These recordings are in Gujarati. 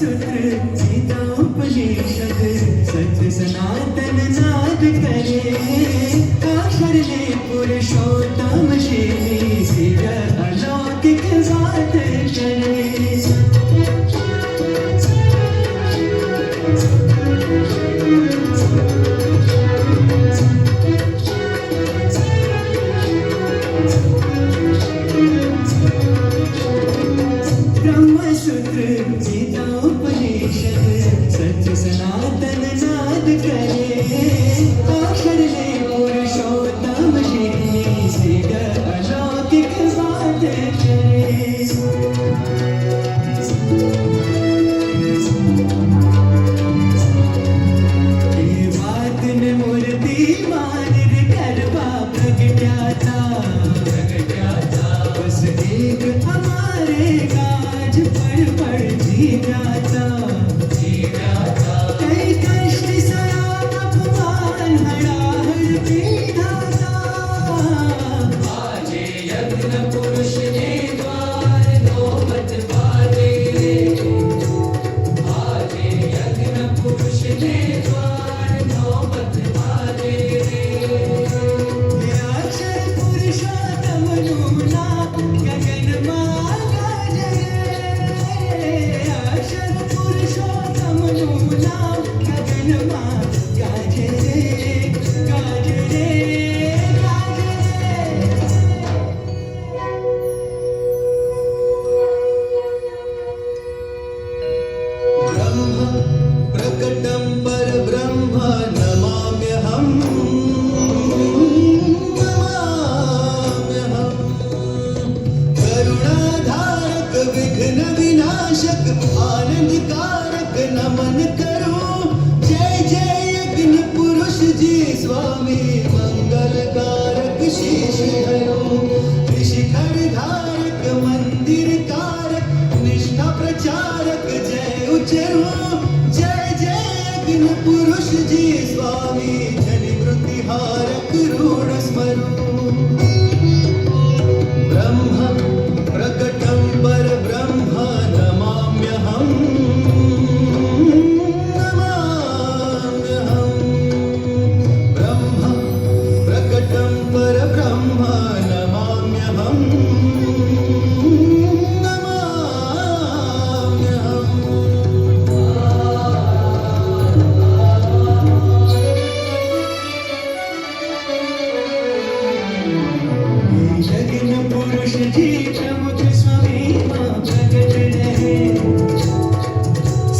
सूत्र गीतोपनिषद सत्य सनातन नाद करे काशर ने पुरुषोत्तम श्री सिर अलौकिक बात करे ब्रह्मसूत्र गीतोपनिषद सत्य सनातन नाद करे अक्षर ने पुरुषोत्तम श्री सिर अलौकिक बात करे ये बात ने मूर्ति मान गरबा प्रगट्याता बस एक हमारे काज पढ़ जी जाता कई कष्ट सया अपमान हड़ाहड़ पीड़ाता आजे यज्ञ पुरुष ने द्वार नौबत बाजे आजे यज्ञ पुरुष ने द्वार नौबत बाजे अक्षर पुरुषोत्तम नूना गगन मागा जय अक्षर पुरुषोत्तम नूना गगन मागा जय गाज रे गाज ब्रह्म प्रकटं परब्रह्म नमाम्यहम् करुणाधारक विघ्न विनाशक आनंदकारक नमन करो जय जय यज्ञ पुरुष जी स्वामी मंगलकारक शीश धरो ऋषिखर धारक मंदिर कारक निष्ठा प्रचारक जय उच्चरो जय जय यज्ञ पुरुष जी स्वामी जनि वृत्ति हारक रूढ़ स्मरो ब्रह्म प्रकटं परब्रह्म नमाम्यहम् ब्रह्म प्रकटं परब्रह्म नमाम्यहम् यज्ञ पुरुष जी प्रमुख स्वामी मां प्रगट रहे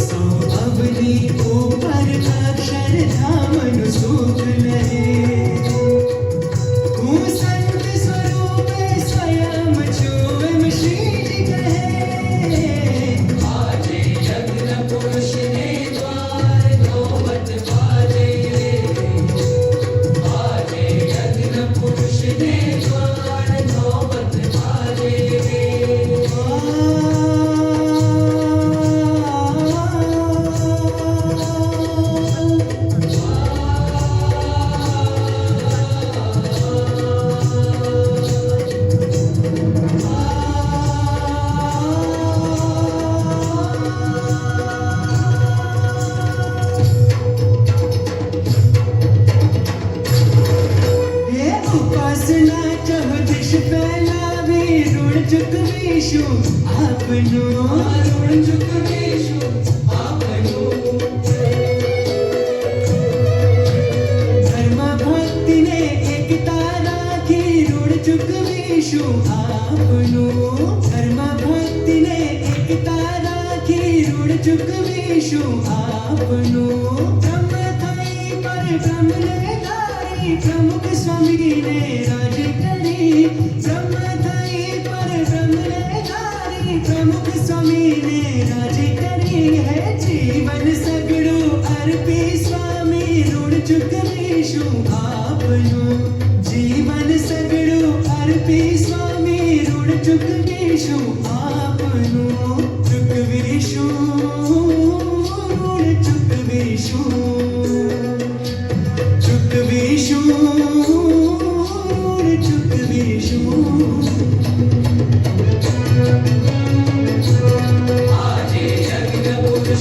सौ अवधि ऊपर अक्षर धाम सूत्र रहे संत स्वरूप स्वयं छुएम श्री जी कहे आजे यज्ञ पुरुष ने द्वार नौबत बाजे आजे यज्ञ पुरुष ने द्वार नौबत बाजे उपासना चह दिश फैलावे ऋण चुकवीशु आपनो ऋण चुकवीशु आपनो धर्म भक्ति ने एकता राखी ऋण चुकवीशु आपनो धर्म भक्ति ने एकता राखी ऋण चुकवीशु आपनो ब्रह्म थई पर ब्रह्म ने धारी प्रमुख स्वामी ने राज करी ब्रह्म थई पर ब्रह्म ने धारी प्रमुख स्वामी ने राज करी है जीवन सगड़ो अर्पी स्वामी ऋण चुकवीशु आपनो जीवन सगड़ो अर्पी स्वामी ऋण चुकवीशु आपनो चुकवीशु ऋण चुकवीशु चुकवीशु चुकवीशु आजे यज्ञ पुरुष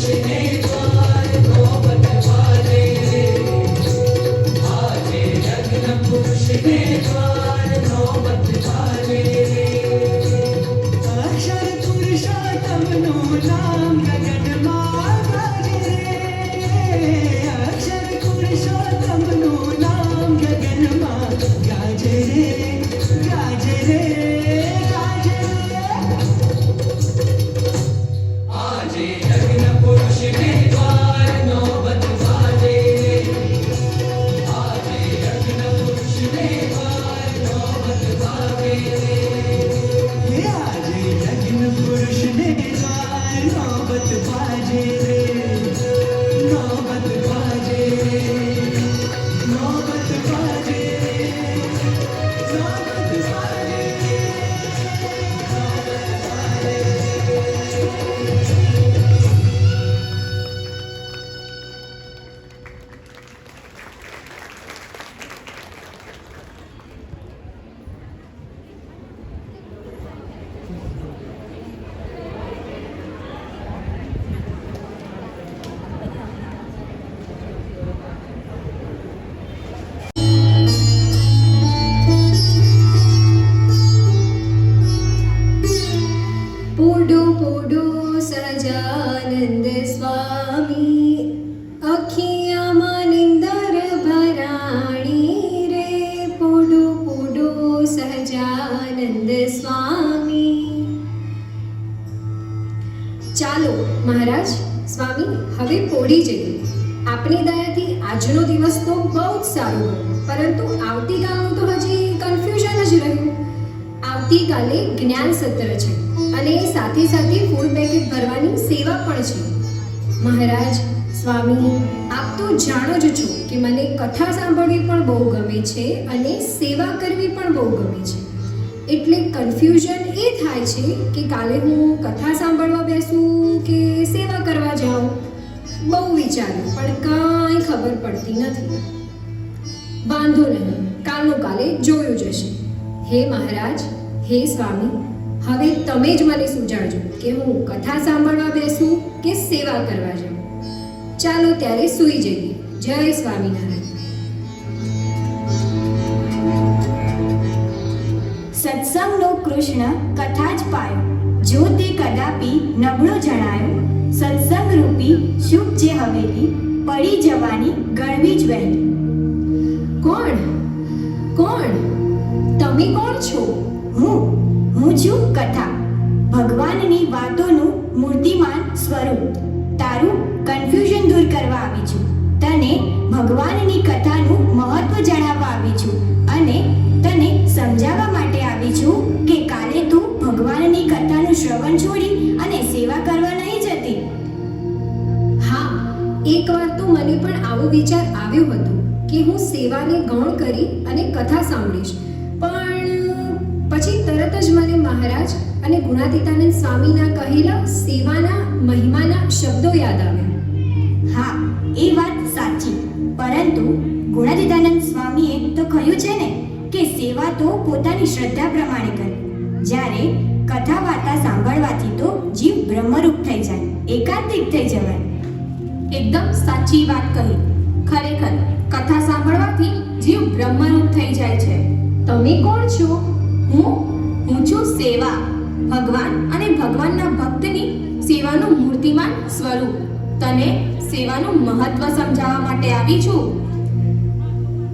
પોડો પોડો સહજાનંદ સ્વામી અખિયામાં નિંદર ભરાણી રે પોડો પોડો સહજાનંદ સ્વામી. ચાલો મહારાજ સ્વામી હવે પોડી જઈએ. આપની દયાથી આજનો દિવસ તો બહુ જ સારો ગયો, પરંતુ આવતીકાલનું તો હજી કન્ફ્યુઝન જ રહ્યું. આવતીકાલે જ્ઞાન સત્ર છે અને સાથે સાથે ફૂડ પેકેટ ભરવાની સેવા પણ છે. મહારાજ સ્વામી આપ તો જાણો જ છો કે મને કથા સાંભળવી પણ બહુ ગમે છે અને સેવા કરવી પણ બહુ ગમે છે. એટલે કન્ફ્યુઝન એ થાય છે કે કાલે હું કથા સાંભળવા બેસું કે સેવા કરવા જાઉં. બહુ વિચાર્યું પણ કાંઈ ખબર પડતી નથી. વાંધો નહીં, કાલનું કાલે જોયું જશે. હે મહારાજ, હે સ્વામી, હવે તમે જ મને સુજાડજો કે હું કથા સાંભળવા બેસું કે સેવા કરવા જાઉં. ચાલો ત્યારે સૂઈ જઈએ. જય સ્વામિનારાયણ. સત્સંગનો કૃષ્ણ કથા જ પાયો, જો તે કદાપી નબળો જણાયો. સત્સંગ રૂપી શુભ જે હવેલી, પડી જવાની ગણવી જ વહેલી. કોણ કોણ તમે કોણ છો? હું છું કથા, ભગવાનની વાતોનું મૂર્તિમાન સ્વરૂપ. તારું કન્ફ્યુઝન દૂર કરવા આવી છું. તને ભગવાનની કથાનું મહત્વ જણાવવા આવી છું અને તને સમજાવવા માટે આવી છું કે કાલે તું ભગવાનની કથાનું શ્રવણ છોડી અને સેવા કરવા નહીં જતી. હા, એકવાર તો મને પણ આવો વિચાર આવ્યો હતો કે હું સેવાને ગૌણ કરી અને કથા સાંભળીશ, પણ પછી તરત જ મને મહારાજ અને ગુણાતીતાનંદ સ્વામીના કહેલા સેવાના મહિમાના શબ્દો યાદ આવ્યા. હા, એ વાત સાચી, પરંતુ ગુણાતીતાનંદ સ્વામીએ તો કહ્યું છે ને કે સેવા તો પોતાની શ્રદ્ધા પ્રમાણે કરવી. જ્યારે કથા વાર્તા સાંભળવાથી તો જીવ બ્રહ્મરૂપ થઈ જાય, એકાંતિક થઈ જવાય. એકદમ સાચી વાત કહી. ખરેખર કથા સાંભળવાથી જીવ બ્રહ્મરૂપ થઈ જાય છે. તમે કોણ છો? હું છું સેવા, ભગવાન અને ભગવાનના ભક્તની સેવાનું મૂર્તિમાન સ્વરૂપ. તને સેવાનું મહત્વ સમજાવવા માટે આવી છું.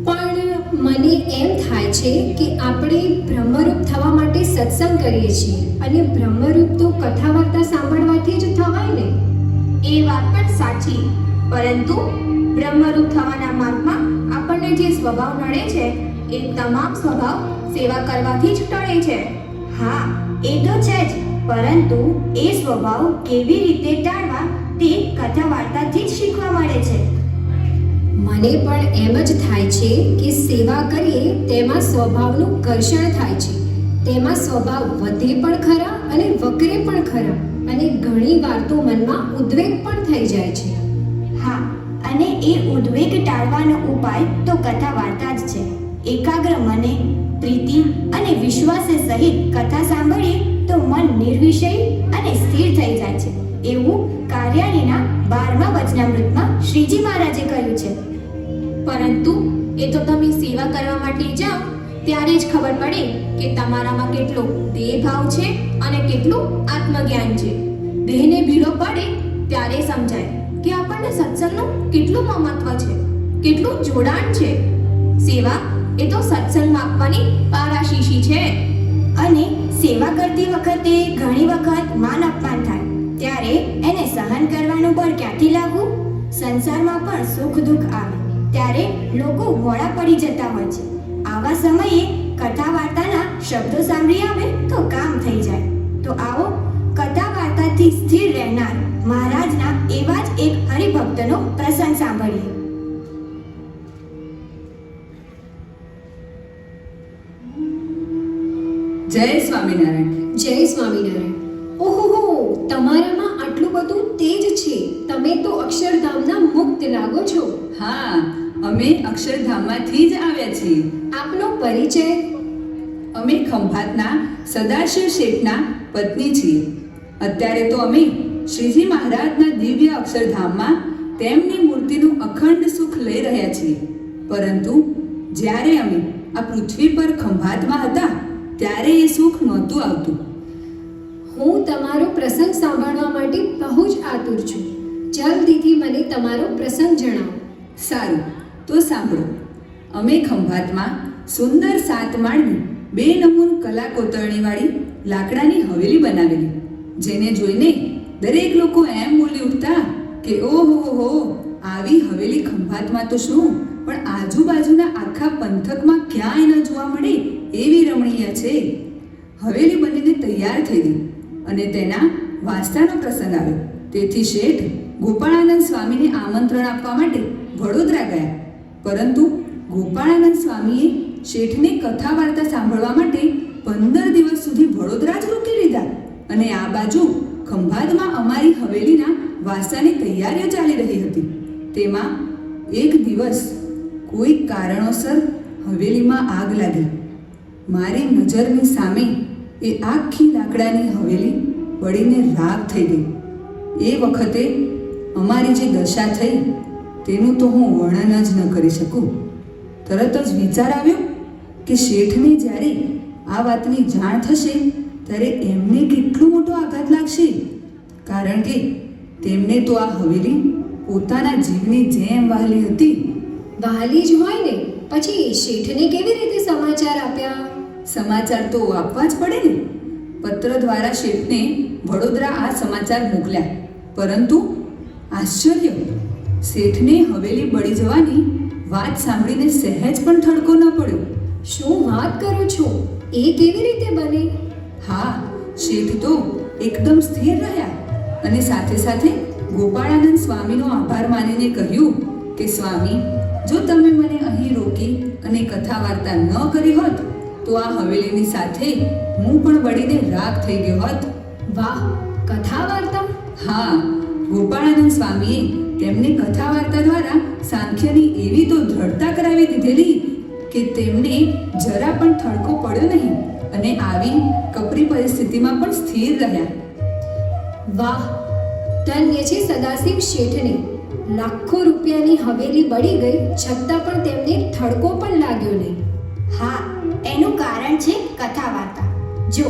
પણ મને એમ થાય છે કે આપણે બ્રહ્મરૂપ થવા માટે સત્સંગ કરીએ છીએ અને બ્રહ્મરૂપ તો કથા વાર્તા સાંભળવાથી જ થવાય ને. એ વાત પણ સાચી, પરંતુ બ્રહ્મરૂપ થવાના માર્ગમાં આપણને જે સ્વભાવ નડે છે એ તમામ સ્વભાવ સેવા કરવાથી જ ટળે છે. હા, એ તો છે જ, પરંતુ એ સ્વભાવ કેવી રીતે ટાળવા તે કથા વાર્તાથી જ શીખવા મળે છે. મને પણ એમ જ થાય છે કે સેવા કરીએ તેમાં સ્વભાવનું ઘર્ષણ થાય છે. તેમાં સ્વભાવ વધે પણ ખરા અને વકરે પણ ખરા અને ઘણી વાર તો મનમાં ઉદ્વેગ પણ થઈ જાય છે. હા, અને એ ઉદ્વેગ ટાળવાનો ઉપાય તો કથા વાર્તા જ છે. એકાગ્ર મને, પ્રીતિ અને વિશ્વાસે સહિત કથા સાંભળીએ તો મન નિર્વિષય અને સ્થિર થઈ જાય છે. એવું કાર્યાણીના 12મા વચનામૃતમાં શ્રીજી મહારાજે કહ્યું છે. પરંતુ એ તો તમે સેવા કરવા માટે જાઓ ત્યારે જ ખબર પડે કે તમારામાં કેટલો દેહ ભાવ છે અને કેટલું આત્મજ્ઞાન છે. દેહને ભીડો પડે ત્યારે સમજાય કે આપણને સત્સંગનું કેટલું મહત્વ છે, કેટલું જોડાણ છે. સેવા એ તો સત્સંગમાં આપવાની પારાશીશી છે. અને સેવા કરતી વખતે ઘણી વખત માન અપમાન થાય, ત્યારે એને સહન કરવાનું બળ ક્યાંથી લાવવું? સંસારમાં પણ સુખ દુઃખ આવે ત્યારે લોકો મોડા પડી જતા હોય છે. આવા સમયે કથા વાર્તાના શબ્દો સાંભળી આવે તો કામ થઈ જાય. તો આવો કથા વાર્તાથી સ્થિર રહેનાર મહારાજના એવા જ એક હરિભક્તનો પ્રસંગ સાંભળીએ. જય સ્વામિનારાયણ. જય સ્વામિનારાયણ. ઓહો, તમારામાં આટલું બધું તેજ છે. તમે તો અક્ષરધામના મુક્ત લાગો છો. હા, અમે અક્ષરધામમાંથી જ આવ્યા છીએ. આપનો પરિચય? અમે ખંભાતના સદાશિવ શેઠના પત્ની છીએ. અત્યારે તો અમે શ્રીજી મહારાજના દિવ્ય અક્ષરધામમાં તેમની મૂર્તિનું અખંડ સુખ લઈ રહ્યા છીએ. પરંતુ જ્યારે અમે આ પૃથ્વી પર ખંભાતમાં હતા ત્યારે એ સુખ નહોતું આવતું. હું તમારો પ્રસંગ સાંભળવા માટે બહુ જ આતુર છું. જલ્દીથી મને તમારો પ્રસંગ જણાવો. સારું, તો સાંભળો. અમે ખંભાતમાં સુંદર 7 માળની 2 નમૂન કલા કોતરણીવાળી લાકડાની હવેલી બનાવેલી, જેને જોઈને દરેક લોકો એમ બોલી ઉઠતા કે ઓહો, આવી હવેલી ખંભાતમાં તો શું, પણ આજુબાજુના આખા પંથકમાં ક્યાંય ન જોવા મળે એવી રમણીય છે. હવેલી બનીને તૈયાર થઈ ગઈ અને તેના વાસ્તાનો પ્રસંગ આવ્યો. તેથી શેઠ ગોપાળાનંદ સ્વામીને આમંત્રણ આપવા માટે વડોદરા ગયા. પરંતુ ગોપાળાનંદ સ્વામીએ શેઠને કથા વાર્તા સાંભળવા માટે 15 દિવસ સુધી વડોદરા જ રોકી લીધા. અને આ બાજુ ખંભાતમાં અમારી હવેલીના વાસ્તાની તૈયારીઓ ચાલી રહી હતી. તેમાં એક દિવસ કોઈ કારણોસર હવેલીમાં આગ લાગી. મારી નજરની સામે એ આખી લાકડાની હવેલી બળીને રાખ થઈ ગઈ. એ વખતે અમારી જે દશા થઈ તેનું તો હું વર્ણન જ ન કરી શકું. તરત જ વિચાર આવ્યો કે શેઠને જ્યારે આ વાતની જાણ થશે ત્યારે એમને કેટલો મોટો આઘાત લાગશે, કારણ કે તેમને તો આ હવેલી પોતાના જીવની જેમ વહાલી હતી. વહાલી જ હોય ને, પછી શેઠને કેવી રીતે સમાચાર આપ્યા? સમાચાર તો આપવા જ પડે ને. પત્ર દ્વારા શેઠને વડોદરા આ સમાચાર મોકલ્યા. પરંતુ આશ્ચર્ય, શેઠને હવેલી બળી જવાની વાત સાંભળીને સહેજ પણ ઠડકો ન પડ્યો. શું વાત કરો છો? એ કેવી રીતે બને? હા, શેઠ તો એકદમ સ્થિર રહ્યા અને સાથે સાથે ગોપાળાનંદ સ્વામીનો આભાર માનીને કહ્યું કે સ્વામી, જો તમે મને અહીં રોકી અને કથા વાર્તા ન કરી હોત તો આ હવેલીની સાથે હું પણ બળીને રાખ થઈ ગયો હોત. વાહ, કથા વાર્તા? હા, ગોપાળાનંદ સ્વામીએ તેમને કથા વાર્તા દ્વારા સાંખ્યની એવી તો દ્રઢતા કરાવી દીધેલી કે તેમને જરા પણ ઠડકો પડ્યો નહીં અને આવી કપરી પરિસ્થિતિમાં પણ સ્થિર રહ્યા. વાહ, ધન્ય છે સદાશિવ શેઠને. લાખો રૂપિયાની હવેલી બળી ગઈ છતાં પણ તેમને ઠડકો પણ લાગ્યો નહીં. હા, એનું કારણ છે કથા વાર્તા. જો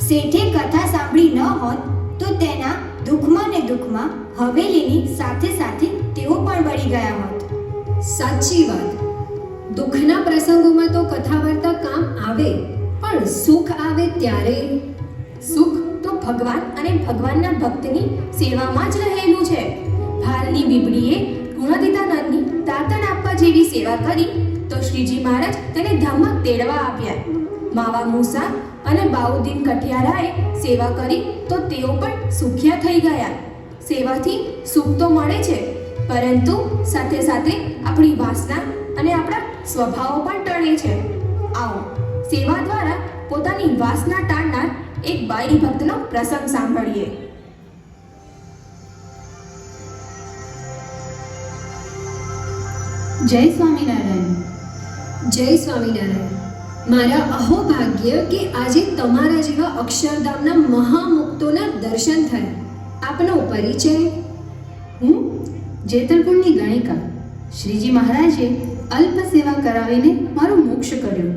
શેઠે કથા સાંભળી ન હોત તો તેના દુઃખમાં ને દુઃખમાં હવેલીની સાથે સાથે તેઓ પણ બળી ગયા હોત. સાચી વાત. દુઃખના પ્રસંગોમાં તો કથા વાર્તા કામ આવે, પણ સુખ આવે ત્યારે? સુખ તો ભગવાન અને ભગવાનના ભક્તની સેવામાં જ રહેલું છે. ભાલની બીબડીએ ગુણાતીતાનંદની દાતણ આપવા જેવી સેવા કરી તો શ્રીજી મહારાજ તેને ધામમાં તેડવા આપ્યા. માવા મૂસા અને બાઉદ્દીન કઠિયારાએ સેવા કરી તો તેઓ પણ સુખિયા થઈ ગયા. સેવાથી સુખ તો મળે છે, પરંતુ સાથે સાથે આપણી વાસના અને આપણા સ્વભાવો પણ ટળે છે. આવો સેવા દ્વારા પોતાની વાસના ટાળનાર એક બાઈ ભક્તનો પ્રસંગ સાંભળીએ. જય સ્વામિનારાયણ. જય સ્વામિનારાયણ. મારા અહોભાગ્ય કે આજે તમારા જેવા અક્ષરધામના મહામુક્તોના દર્શન થયા. આપનો પરિચય? હું જેતલપુરની ગણિકા. શ્રીજી મહારાજે અલ્પ સેવા કરાવીને મારો મોક્ષ કર્યો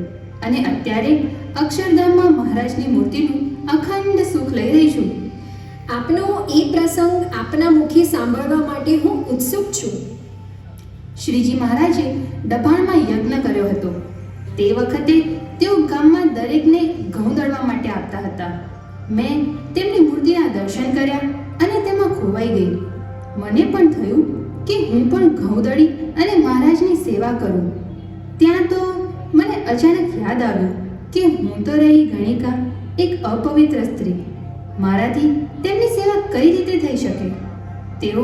અને અત્યારે અક્ષરધામમાં મહારાજની મૂર્તિનું અખંડ સુખ લઈ રહી છું. આપનો એ પ્રસંગ આપના મુખે સાંભળવા માટે હું ઉત્સુક છું. શ્રીજી મહારાજે દબાણમાં યજ્ઞ કર્યો હતો. તે વખતે તેઓ ગામમાં દરેકને ઘઉં દળવા માટે આપતા હતા. મેં તેમની મૂર્તિના દર્શન કર્યા અને તેમાં ખોવાઈ ગઈ. મને પણ થયું કે હું પણ ઘઉં દળી અને મહારાજની સેવા કરું. ત્યાં તો મને અચાનક યાદ આવ્યું કે હું તો રહી ગણિકા, એક અપવિત્ર સ્ત્રી. મારાથી તેમની સેવા કઈ રીતે થઈ શકે? તેઓ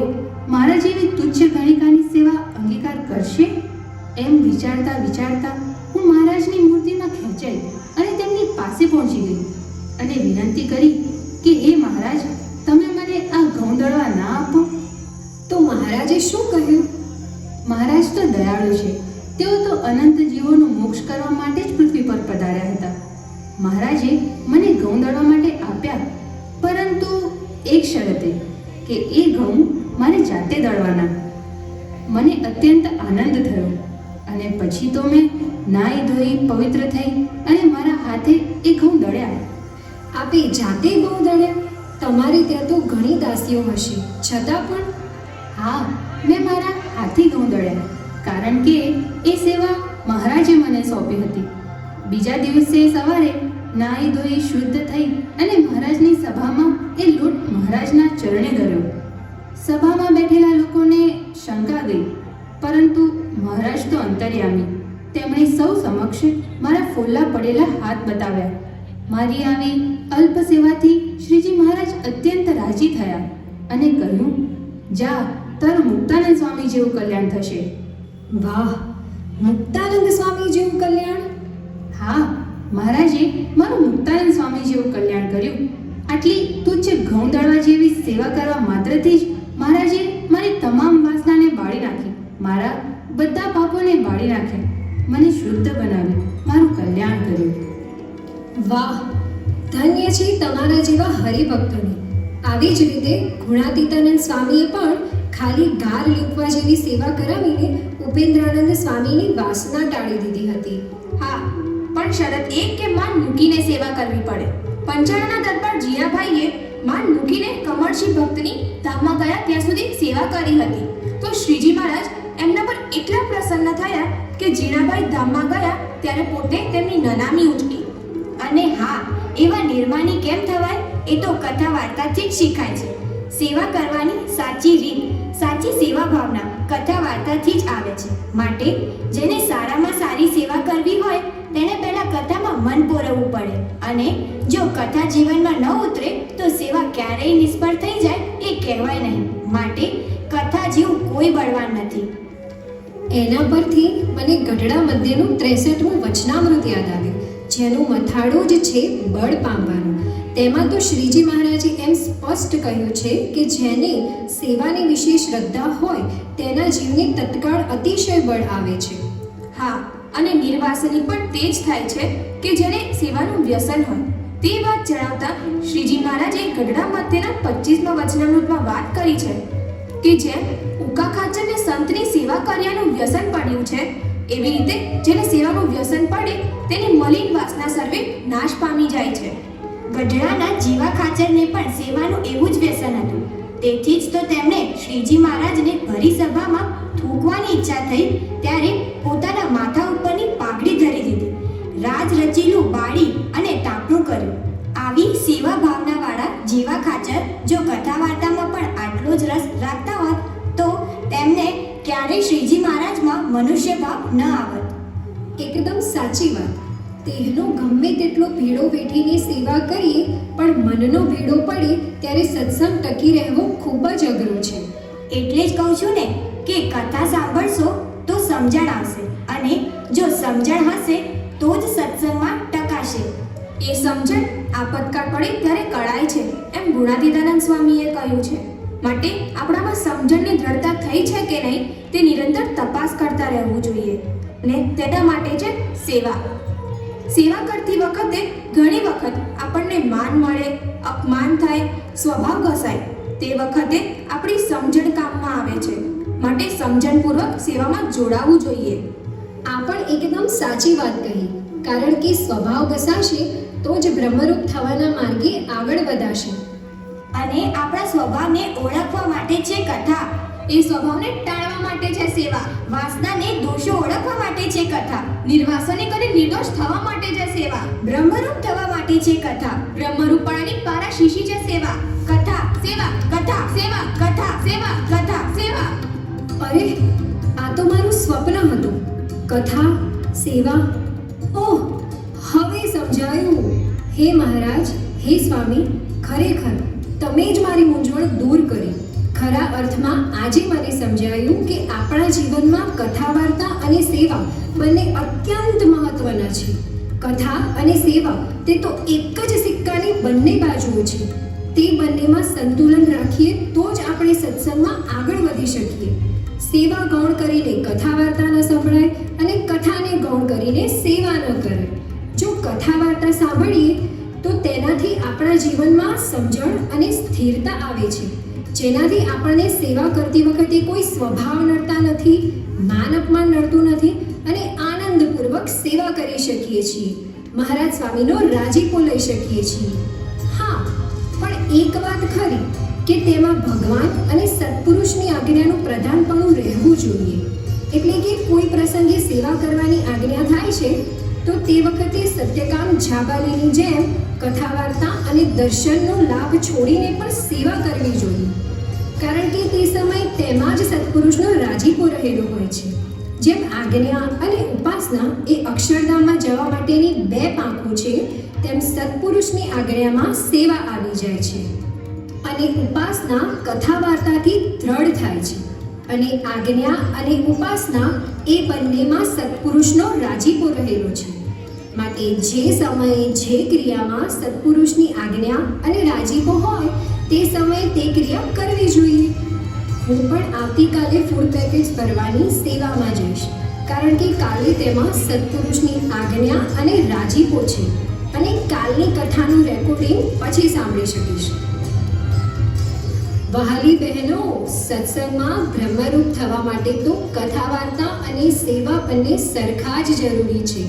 મારા જેવી તુચ્છ ગણિકાની સેવા અંગીકાર કરશે? એમ વિચારતા વિચારતા હું મહારાજની મૂર્તિમાં ખેંચાઈ અને તેમની પાસે પહોંચી ગઈ અને વિનંતી કરી કે હે મહારાજ, તમે મને આ ઘઉં દળવા ના આપો. તો મહારાજે શું કહ્યું? મહારાજ તો દયાળુ છે. તેઓ તો અનંત જીવોનો મોક્ષ કરવા માટે જ પૃથ્વી પર પધાર્યા હતા. મહારાજે મને ઘઉં દળવા માટે આપ્યા, પરંતુ એક શરતે કે એ ઘઉં મારે જાતે દળવાના. મને અત્યંત આનંદ થયો અને પછી તો મેં નાઈ ધોઈ પવિત્ર થઈ અને મારા હાથે એ ઘઉં દળ્યા. આપે જાતે ઘઉં દળ્યા? તમારે ત્યાં તો ઘણી દાસીઓ હશે, છતાં પણ હા, મેં મારા હાથી ઘઉં દળ્યા, કારણ કે એ સેવા મહારાજે મને સોંપી હતી. બીજા દિવસે સવારે નાહી ધોઈ શુદ્ધ થઈ અને મહારાજની સભામાં એ લોટ મહારાજના ચરણે ધર્યો. સભામાં બેઠેલા લોકોને શંકા ગઈ, પરંતુ મહારાજ તો અંતર્યામી. તેમણે સૌ સમક્ષ મારા ફોલ્લા પડેલા હાથ બતાવ્યા. મારી આવી અલ્પ સેવાથી શ્રીજી મહારાજ અત્યંત રાજી થયા અને કહ્યું, જા, તારું મુક્તાનંદ સ્વામી જેવું કલ્યાણ થશે. વાહ, મુક્તાનંદ સ્વામી જેવું કલ્યાણ! હા, મહારાજે મારું મુક્તાનંદ સ્વામી જેવું કલ્યાણ કર્યું. આટલી તુચ્છ ઘઉં દળવા જેવી સેવા કરવા માત્રથી જ મહારાજે મારી તમામ વાસનાને બાળી નાખી, મારા બધા પાપોને બાળી નાખ્યા, મને શુદ્ધ બનાવી, મારું કલ્યાણ કર્યું. વાહ, ધન્ય છે તમારા જેવા હરિભક્તોને. આવી જ રીતે ગુણાતીતાનંદ સ્વામીએ પણ ખાલી ગાર લીપવા જેવી સેવા કરાવીને ઉપેન્દ્રાનંદ સ્વામીની વાસના ટાળી દીધી હતી. હા, પણ શરત એ કે માન મૂકીને સેવા કરવી પડે. પંચાળાના દરબાર જીયાભાઈએ માન મૂકીને કમળશી ભક્તની ધામમાં ગયા ત્યાં સુધી સેવા કરી હતી. તો શ્રીજી મહારાજ એમના પર એટલા પ્રસન્ન થયા કે જીણાભાઈ ધામમાં ગયા ત્યારે પોતે તેમની નનામી ઉચકી. અને હા, એવા નિર્માની કેમ થવાય એ તો કથા વાર્તાથી જ શીખાય છે. સેવા કરવાની સાચી રીત, સાચી સેવા ભાવના કથા વાર્તાથી જ આવે છે. માટે જેને સારામાં સારી સેવા કરવી હોય તેણે પહેલા કથામાં મન પોરવવું પડે, અને જો કથા જીવનમાં ન ઉતરે તો સેવા ક્યારેય નિષ્ફળ થઈ જાય એ કહેવાય નહીં. માટે કથા જેવું કોઈ બળવાન નથી. એના પરથી મને ગઢડા મધ્યનું 63મું વચનામૃત યાદ આવ્યું, જેનું મથાળું જ છે બળ પામવાનું. તેમાં તો શ્રીજી મહારાજે એમ સ્પષ્ટ કહ્યું છે કે જેને સેવાની વિશે શ્રદ્ધા હોય તેના જીવને તત્કાળ અતિશય બળ આવે છે. હા, અને નિર્વાસની પણ તે જ થાય છે કે જેને સેવાનું વ્યસન હોય. તે વાત જણાવતા શ્રીજી મહારાજે ગઢડા મધ્યના 25મા વચનામૃતમાં વાત કરી છે કે જેમ ઉકા ખાચરને સંતની સેવા કર્યાનું વ્યસન પડ્યું છે, એવી રીતે જેને સેવાનું વ્યસન પડે તેની મલિન વાસના સર્વે નાશ પામી જાય છે. ગઢડાના જીવા ખાચરને પણ સેવાનું એવું જ વ્યસન હતું. તેથી જ તો તેમણે શ્રીજી મહારાજને ભરી સભામાં થૂંકવાની ઈચ્છા થઈ ત્યારે પોતાના માથા ઉપરની પાઘડી ધરી દીધી, રાજ રચીલું બાળી અને તાપણું કર્યું. આવી સેવા ભાવનાવાળા જીવા ખાચર જો કથા વાર્તામાં પણ આટલો જ રસ રાખતા હોત તો તેમને ક્યારેય શ્રીજી મહારાજમાં મનુષ્ય ભાવ ન આવત. એકદમ સાચી વાત. દેહનો ગમે તેટલો ભેડો વેઠીને સેવા કરીએ પણ મનનો ભેડો પડે ત્યારે સત્સંગ ટકી રહેવો ખૂબ જ અઘરો છે. એટલે જ કહું છું ને કે કથા સાંભળશો તો સમજણ આવશે, અને જો સમજણ હશે તો જ સત્સંગમાં ટકાશે. એ સમજણ આપતકાળ પડે ત્યારે કળાય છે એમ ગુણાતીતાનંદ સ્વામીએ કહ્યું છે. માટે આપણામાં સમજણની દ્રઢતા થઈ છે કે નહીં તે નિરંતર તપાસ કરતા રહેવું જોઈએ, ને તેના માટે છે સેવા. સેવા કરતી વખતે ઘણી વખત આપણને માન મળે, અપમાન થાય, સ્વભાવ ઘસાય. તે વખતે આપણી સમજણ કામમાં આવે છે. માટે સમજણપૂર્વક સેવામાં જોડાવું જોઈએ. આ પણ એકદમ સાચી વાત કહી, કારણ કે સ્વભાવ ઘસાશે તો જ બ્રહ્મરૂપ થવાના માર્ગે આગળ વધાશે. અને આપણા સ્વભાવને ઓળખવા માટે છે કથા, એ સ્વભાવને ટાળવા માટે છે સેવા. વાસનાને દોષો ઓળખવા માટે છે કથા, નિર્વાસને કરી નિર્દોષ થવા માટે છે સેવા. બ્રહ્મરૂપ થવા માટે છે કથા, બ્રહ્મરૂપાણાની પારાશીશી છે સેવા. કથા સેવા, કથા સેવા, કથા સેવા, કથા સેવા. અરે, આ તો મારું સ્વપ્ન હતું. કથા, સેવા. ઓહ, હવે સમજાયું. હે મહારાજ, હે સ્વામી, ખરેખર તમે જ મારી મૂંઝવણ દૂર કરી. ખરા અર્થમાં આજે મને સમજાયું કે આપણા જીવનમાં કથા વાર્તા અને સેવા બંને અત્યંત મહત્વના છે. કથા અને સેવા તે તો એક જ સિક્કાની બંને બાજુઓ છે. તે બંનેમાં સંતુલન રાખીએ તો જ આપણે સત્સંગમાં આગળ વધી શકીએ. સેવા ગૌણ કરીને કથા વાર્તા ન સંભળાય અને કથાને ગૌણ કરીને સેવા ન કરે. જો કથા વાર્તા સાંભળીએ તો તેનાથી આપણા જીવનમાં સમજણ અને સ્થિરતા આવે છે, જેનાથી આપણને સેવા કરતી વખતે કોઈ સ્વભાવ નડતા નથી, માન અપમાન નડતું નથી અને આનંદપૂર્વક સેવા કરી શકીએ છીએ. મહારાજ સ્વામીનો રાજીપો લઈ શકીએ છીએ. હા, પણ એક વાત ખરી કે તેમાં ભગવાન અને સત્પુરુષની આજ્ઞાનું પ્રધાનપણું રહેવું જોઈએ. એટલે કે કોઈ પ્રસંગે સેવા કરવાની આજ્ઞા થાય છે તો તે વખતે સત્યકામ ઝાબાલીની જેમ કથા વાર્તા અને દર્શનનો લાભ છોડીને પણ સેવા કરવી જોઈએ. કારણ કે તે સમયે તેમાં જ સત્પુરુષનો રાજીપો રહેલો હોય છે. જેમ આજ્ઞા અને ઉપાસના એ અક્ષરધામમાં જવા માટેની બે પાંખો છે, તેમ સત્પુરુષની આજ્ઞામાં સેવા આવી જાય છે અને ઉપાસના કથા વાર્તાથી દ્રઢ થાય છે. અને આજ્ઞા અને ઉપાસના એ બંનેમાં સત્પુરુષનો રાજીપો રહેલો છે. માટે જે સમયે જે ક્રિયામાં સત્પુરુષની આજ્ઞા અને રાજીપો હોય તે સમયે તે ક્રિયા કરવી જોઈએ. હું પણ આવતીકાલે ફૂડ પેકેજ ભરવાની સેવામાં જઈશ, કારણ કે કાલે તેમાં સત્પુરુષની આજ્ઞા અને રાજીપો છે અને કાલની કથાનું રેકોર્ડિંગ પછી સાંભળી શકીશ. વહાલી બહેનો, સત્સંગમાં બ્રહ્મરૂપ થવા માટે તો કથા વાર્તા અને સેવા બંને સરખા જ જરૂરી છે.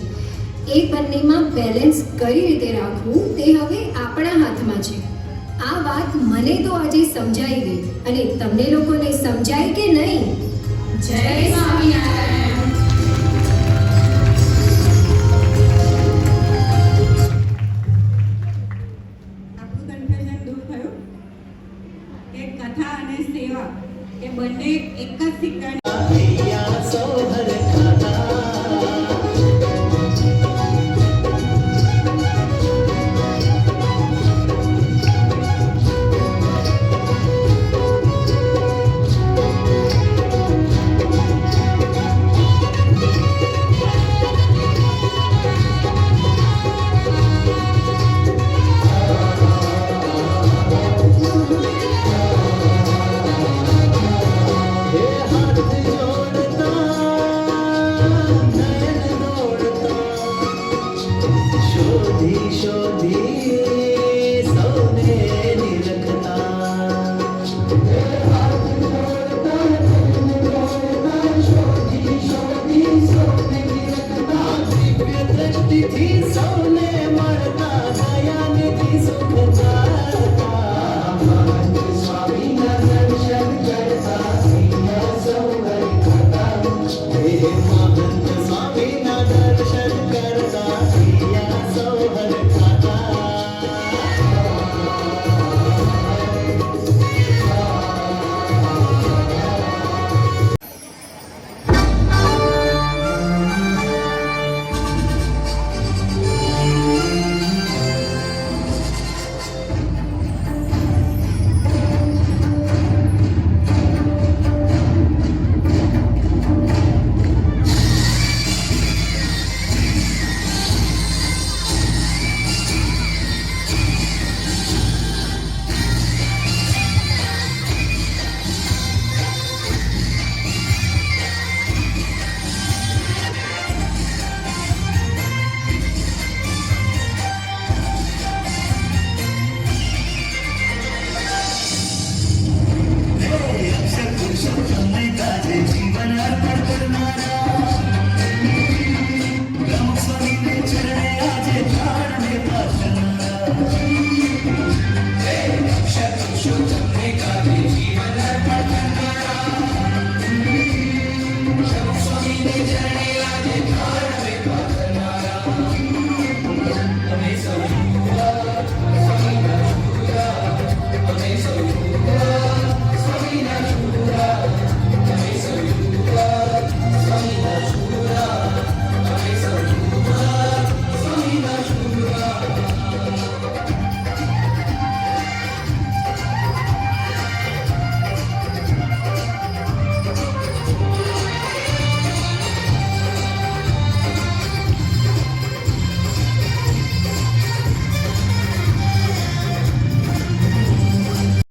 એ બંનેમાં બેલેન્સ કઈ રીતે રાખવું તે હવે આપણા હાથમાં છે. આ વાત મને તો આજે સમજાઈ ગઈ, અને તમને લોકોને સમજાય કે નહીં? જય સ્વામિનારાયણ. આપણું કન્ફ્યુઝન દૂર થયું કે કથા અને સેવા એ બંને એક જ સિક્કાની